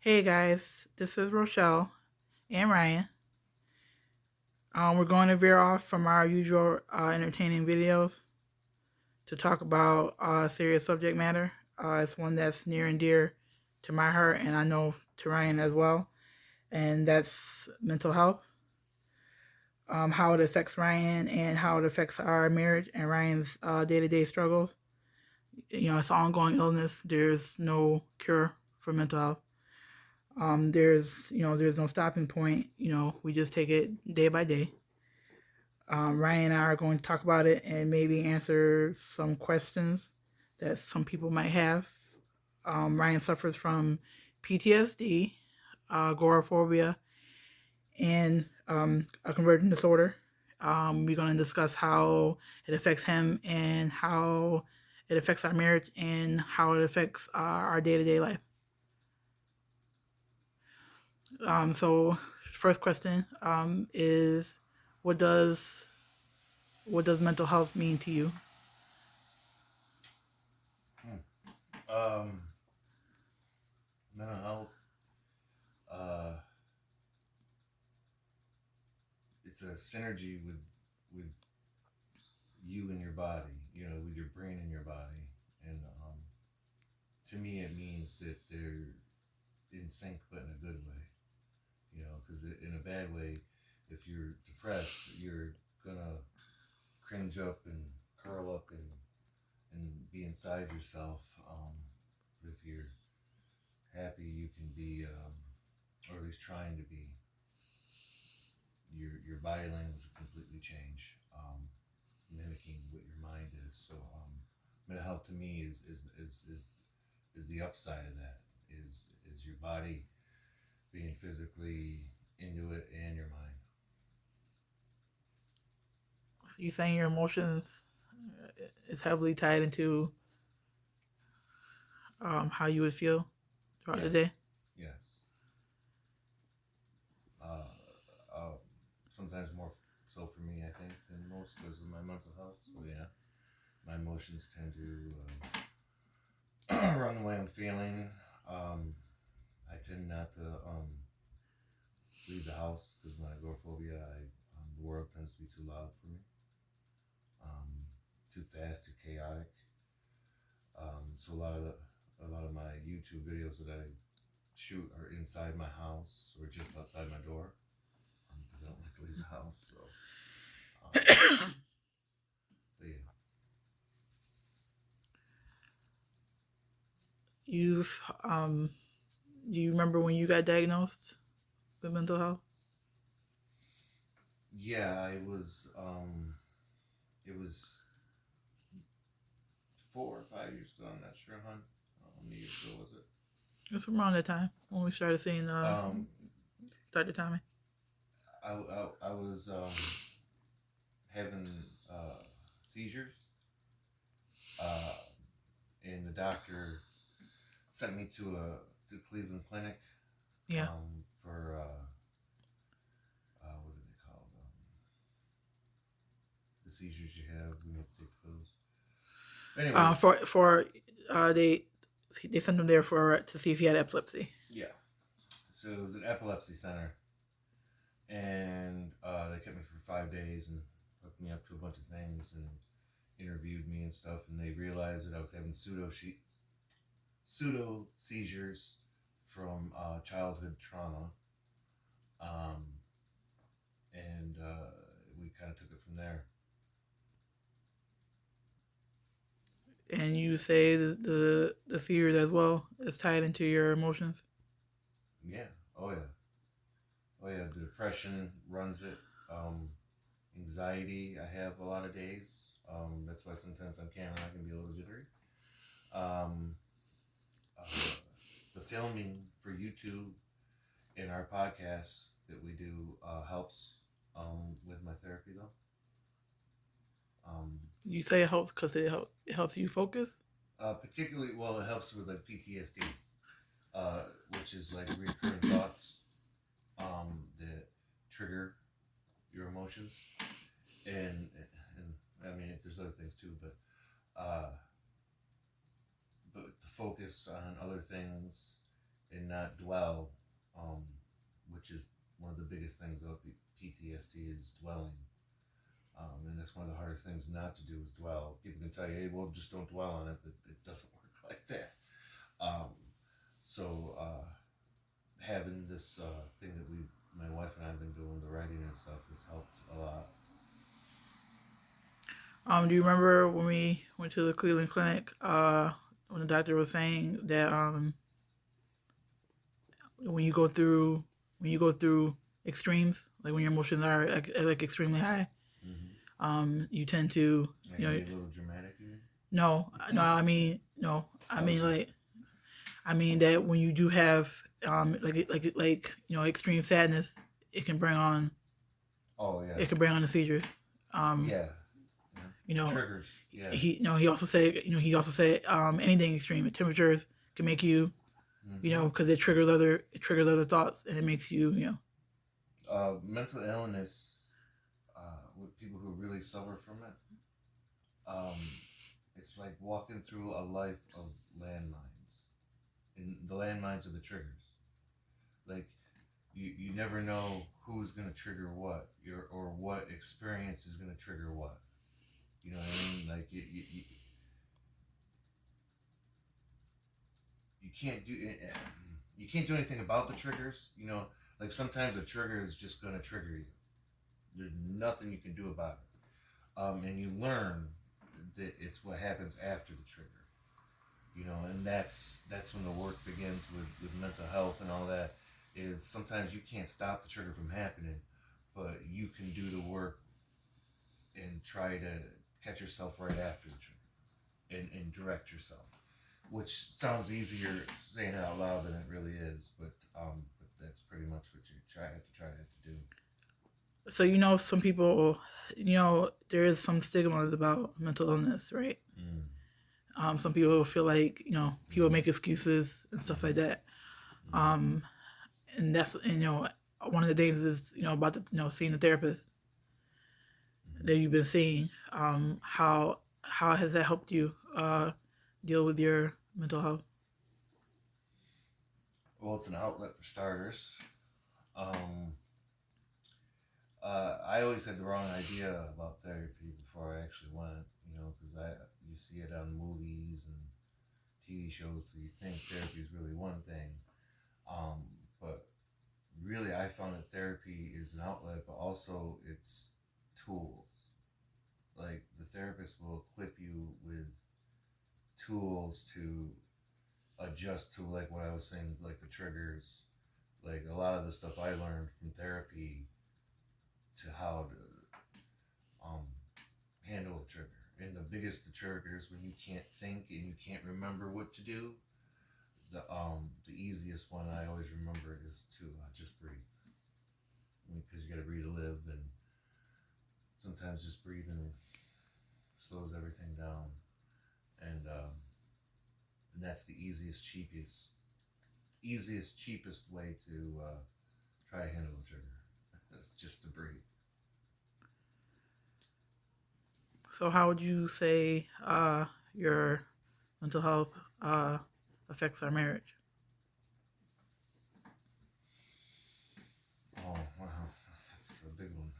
Hey guys, this is Rochelle and Ryan. We're going to veer off from our usual entertaining videos to talk about serious subject matter. It's one that's near and dear to my heart, and I know to Ryan as well, and that's mental health. How it affects Ryan and how it affects our marriage and Ryan's day-to-day struggles. It's an ongoing illness. There's no cure for mental health. There's no stopping point. We just take it day by day. Ryan and I are going to talk about it and maybe answer some questions that some people might have. Ryan suffers from PTSD, agoraphobia, and a conversion disorder. We're going to discuss how it affects him and how it affects our marriage and how it affects our day-to-day life. So, first question is, what does mental health mean to you? Mental health. Uh, it's a synergy with you and your body. With your brain and your body. And to me, it means that they're in sync, but in a good way. Because in a bad way, if you're depressed, you're gonna cringe up and curl up and be inside yourself. But if you're happy, you can be, or at least trying to be. Your body language will completely change, mimicking what your mind is. So, mental health to me is the upside of that. Is your body being physically into it and your mind. You saying your emotions is heavily tied into how you would feel throughout the day. Yes, yes. Uh, uh, Sometimes more so for me, I think, than most because of my mental health. So yeah, my emotions tend to run the way I'm feeling. Um, I tend not to leave the house because my agoraphobia, the world tends to be too loud for me, too fast, too chaotic. So a lot of my YouTube videos that I shoot are inside my house or just outside my door because I don't like to leave the house. So, yeah. You've Do you remember when you got diagnosed with mental health? Yeah, I was. It was 4 or 5 years ago. I'm not sure, hon. How many years ago was it? It's around that time when we started seeing Um, Dr. Tommy. I was having seizures, uh, and the doctor sent me to Cleveland Clinic Yeah. for what are they called? The seizures you have when you have to take pills. Anyways, For they sent him there for to see if he had epilepsy. yeah. So it was an epilepsy center, and they kept me for 5 days and hooked me up to a bunch of things and interviewed me and stuff. And they realized that I was having pseudo seizures from childhood trauma, um, and we kind of took it from there. And you say the seizures as well is tied into your emotions. Yeah. Oh yeah. Oh yeah. The depression runs it. Anxiety. I have a lot of days. That's why sometimes on camera I can be a little jittery. Um, uh, the filming for YouTube and our podcast that we do helps with my therapy though. Um, You say it helps because it helps you focus. Particularly, well, it helps with like PTSD, which is like recurring thoughts that trigger your emotions, and I mean, there's other things too, uh, but to focus on other things and not dwell, um, which is one of the biggest things of PTSD is dwelling. And that's one of the hardest things not to do is dwell. People can tell you, hey, well, just don't dwell on it, but it doesn't work like that. Um, so having this thing that my wife and I have been doing, the writing and stuff, has helped a lot. Do you remember when we went to the Cleveland Clinic? When the doctor was saying that when you go through extremes, like when your emotions are like extremely high, you tend to Like you know a little dramatic here. no I mean no I mean like I mean that when you do have extreme sadness, it can bring on Oh yeah. it can bring on the seizures. Yeah. You know, Triggers. Yeah. he also said anything extreme. Temperatures can make you because it triggers other thoughts, and it makes you. Mental illness, with people who really suffer from it, um, it's like walking through a life of landmines, and the landmines are the triggers. Like you never know who's gonna trigger what, or what experience is gonna trigger what. You know what I mean? Like you can't do you can't do anything about the triggers. You know, like sometimes a trigger is just gonna trigger you. There's nothing you can do about it. And you learn that it's what happens after the trigger. You know, and that's when the work begins with mental health and all that. Is sometimes you can't stop the trigger from happening, but you can do the work and try to catch yourself right after the trigger and direct yourself. Which sounds easier saying it out loud than it really is, but that's pretty much what you have to try to do. So some people, there is some stigmas about mental illness, right? Some people feel like people make excuses and stuff like that, and that's one of the things is about seeing the therapist that you've been seeing. How has that helped you deal with your mental health? Well, it's an outlet for starters. Um, I always had the wrong idea about therapy before I actually went. You know, because you see it on movies and TV shows, so you think therapy is really one thing. Um, but really, I found that therapy is an outlet, but also it's tools. Like the therapist will equip you with tools to adjust to, like what I was saying, like the triggers. Like a lot of the stuff I learned from therapy to how to um, handle a trigger. And the biggest the triggers when you can't think and you can't remember what to do. The easiest one I always remember is to just breathe, because you got to breathe to live, and sometimes just breathing slows everything down, and that's the easiest, cheapest way to try to handle a trigger. It's just to breathe. So how would you say your mental health affects our marriage? Oh wow, that's a big one.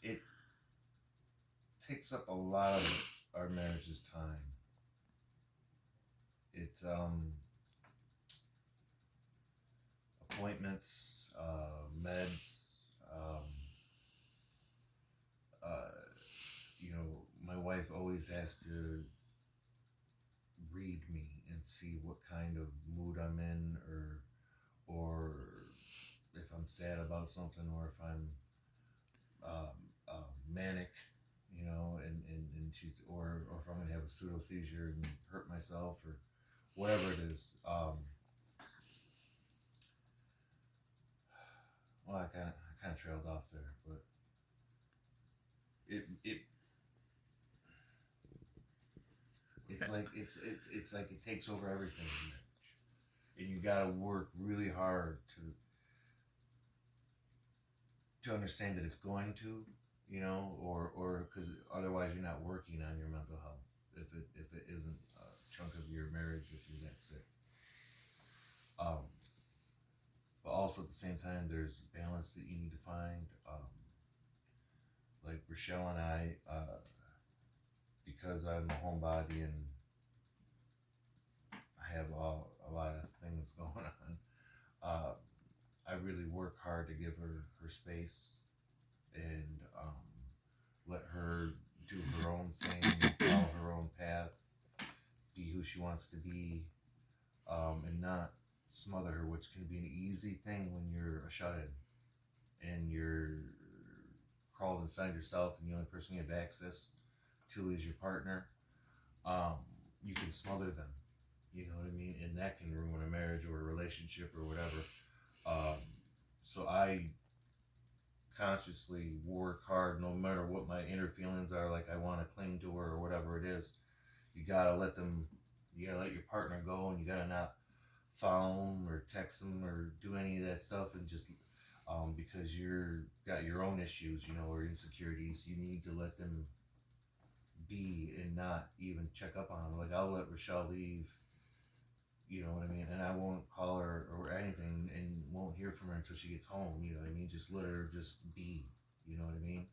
It takes up a lot of our marriage's time. It appointments, meds. Um, uh, my wife always has to read me and see what kind of mood I'm in, or if I'm sad about something, or if I'm manic, and she's or if I'm gonna have a pseudo seizure and hurt myself or whatever it is. Well, I kind of trailed off there, but it it's like it takes over everything in marriage, and you got to work really hard to understand that it's going to, or because otherwise you're not working on your mental health if it isn't a chunk of your marriage if you're sick. But also at the same time, there's balance that you need to find. Like Rochelle and I, because I'm a homebody and I have a lot of things going on, I really work hard to give her space and let her do her own thing, follow her own path, be who she wants to be, and not smother her, which can be an easy thing when you're a shut-in and you're crawled inside yourself and the only person you have access to is your partner. You can smother them, you know what I mean, and that can ruin a marriage or a relationship or whatever. So I consciously work hard, no matter what my inner feelings are, like I want to cling to her or whatever it is. You gotta let your partner go, and you gotta not follow them or text them or do any of that stuff, and just because you're got your own issues, you know, or insecurities, you need to let them be and not even check up on them. Like I'll let Rochelle leave, you know what I mean, and I won't call her or anything, and won't hear from her until she gets home. You know what I mean? Just let her just be. You know what I mean?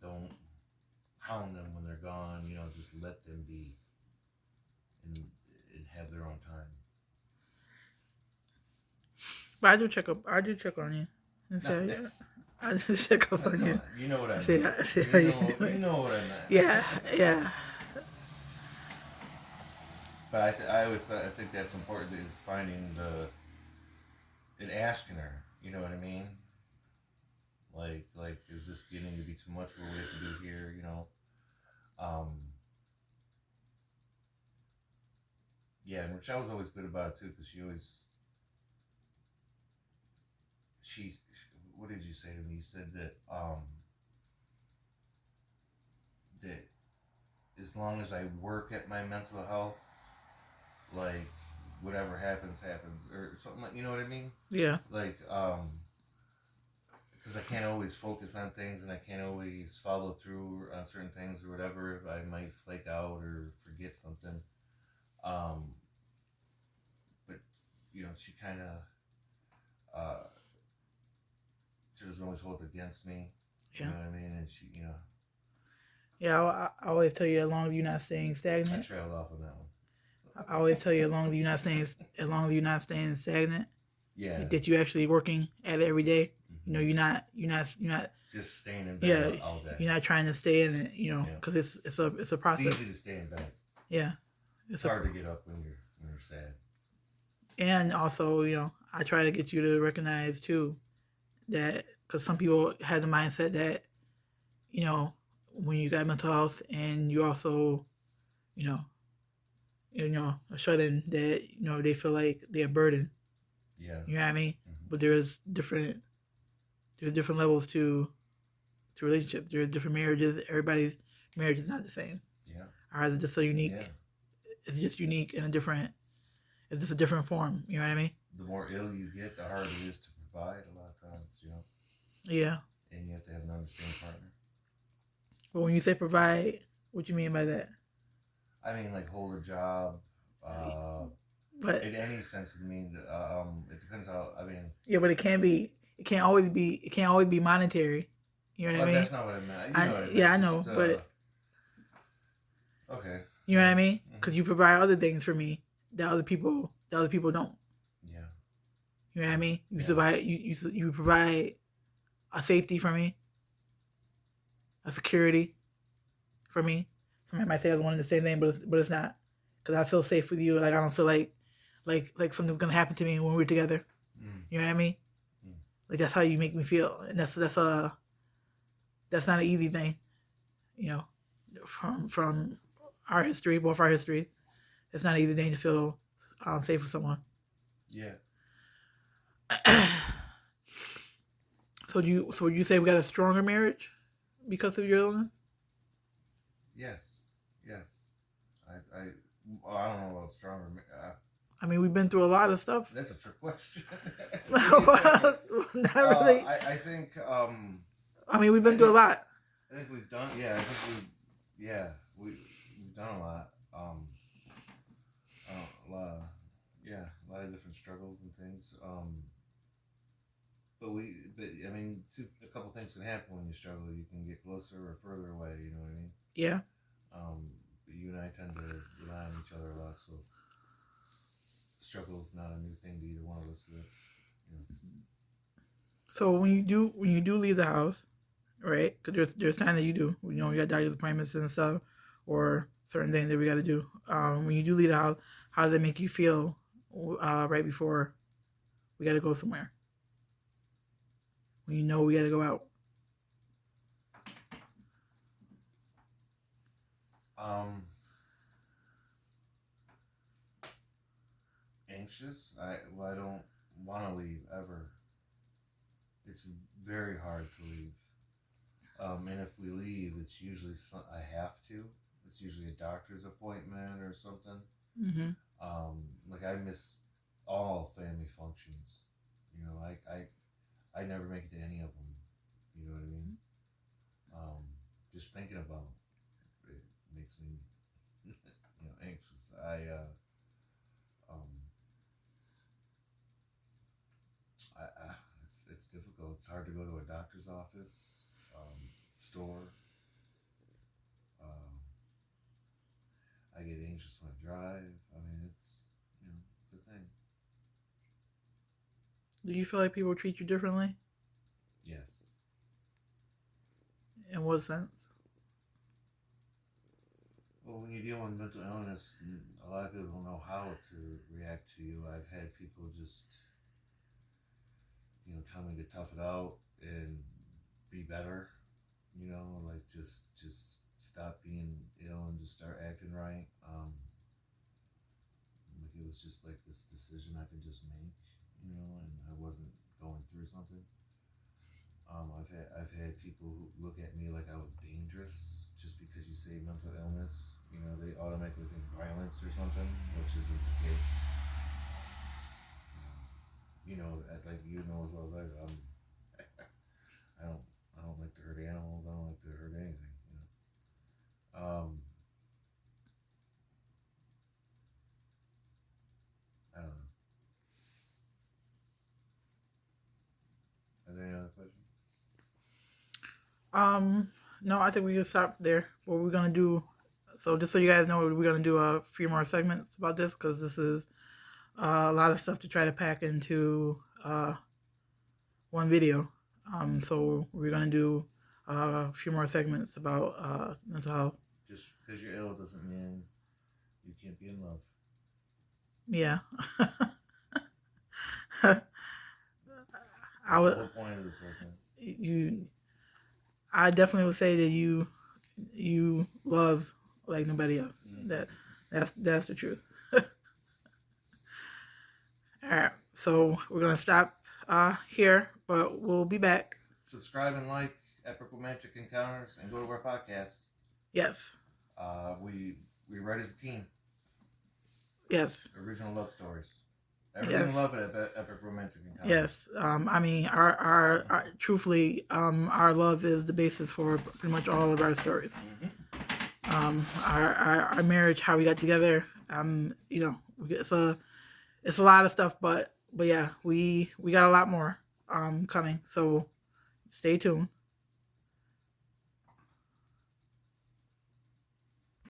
Don't hound them when they're gone. You know, just let them be, and have their own time. But I do check on you. And say, yeah. I just check up on you. You know what I mean. You know what I meant. Yeah, yeah. But I always I think that's important, is finding and asking her. You know what I mean? Like, is this getting to be too much? What we have to do here? You know. Yeah, and Rochelle was always good about it too, because what did you say to me? You said that that as long as I work at my mental health, like whatever happens, or something, like, you know what I mean? Yeah. Like, because I can't always focus on things, and I can't always follow through on certain things or whatever. I might flake out or forget something. But you know, she kind of she doesn't always hold it against me. You know what I mean? And she, you know. Yeah, I always tell you, as long as you're not staying stagnant. I trailed off on that one. I always tell you, as long as you're not staying stagnant. Yeah. That you're actually working at it every day. Mm-hmm. You know, you're not just staying in bed all day. You're not trying to stay in it, you know, because it's a process. It's easy to stay in bed. Yeah. It's hard to get up when you're sad. And also, you know, I try to get you to recognize too that, because some people have the mindset that, you know, when you got mental health and you also, you know, a shut-in, that, you know, they feel like they're a burden. Yeah. You know what I mean? Mm-hmm. But there's different levels to relationships. There are different marriages. Everybody's marriage is not the same. Yeah. Ours is just so unique. Yeah. It's just unique and it's just a different form. You know what I mean? The more ill you get, the harder it is to provide a lot of times, you know? Yeah. And you have to have an understanding partner. But when you say provide, what you mean by that? I mean, like, hold a job. But in any sense, I mean, it depends how. I mean. Yeah, but it can't always be monetary. You know what I mean? That's not what I meant. You know what I meant. Yeah, I know, but. Okay. You know what I mean? Because you provide other things for me that other people don't. Yeah. You know what I mean? You provide a safety for me, a security for me. Somebody might say I was wanting the same thing, but it's not, because I feel safe with you. Like, I don't feel like something's gonna happen to me when we're together. You know what I mean? Like, that's how you make me feel, and that's not an easy thing. You know, from our history, both our history, it's not an easy thing to feel safe with someone. Yeah. So would you say we got a stronger marriage because of your illness? Yes. I don't know about stronger. I mean, we've been through a lot of stuff. That's a trick question. Not really. I think. I mean, we've been through a lot. I think we've done. Yeah, I think we've done a lot. A lot of struggles and things. But I mean, a couple things can happen when you struggle. You can get closer or further away. You know what I mean? Yeah. But you and I tend to rely on each other a lot, so struggle is not a new thing to either one of us. So that's, you know. So when you do leave the house, right? Because there's time that you do. You know, we got doctor's appointments and stuff, or certain things that we got to do. When you do leave the house, how does it make you feel right before we got to go somewhere? When you know we got to go out. Anxious. I don't want to leave ever. It's very hard to leave. And if we leave, it's usually I have to. It's usually a doctor's appointment or something. Mm-hmm. Like I miss all family functions. You know, I never make it to any of them. You know what I mean? Just thinking about it makes me, anxious. Um, it's difficult. It's hard to go to a doctor's office, store. Um, I get anxious when I drive. I mean, it's a thing. Do you feel like people treat you differently? Yes. In what sense? Well, when you deal with mental illness, a lot of people don't know how to react to you. I've had people just, tell me to tough it out and be better. Like just stop being ill and just start acting right. Like it was just like this decision I could just make, and I wasn't going through something. I've had people who look at me like I was dangerous just because you say mental illness. They automatically think violence or something, which isn't the case. Like as well as I do. I don't like to hurt animals. I don't like to hurt anything. I don't know. Are there any other questions? No, I think we can stop there. What we're gonna do. So just so you guys know, we're gonna do a few more segments about this because this is a lot of stuff to try to pack into one video. So we're gonna do a few more segments about mental health. Just because you're ill doesn't mean you can't be in love. Yeah. I would. The whole point of this whole thing. I definitely would say that you love like nobody else. That's the truth. All right, so we're gonna stop here, but we'll be back. Subscribe and like Epic Romantic Encounters, and go to our podcast. Yes. We write as a team. Yes. Original love stories. Everything love it at Epic Romantic Encounters. Yes. I mean, our truthfully, our love is the basis for pretty much all of our stories. Mm-hmm. Our marriage, how we got together. It's a lot of stuff, but yeah, we got a lot more coming. So stay tuned.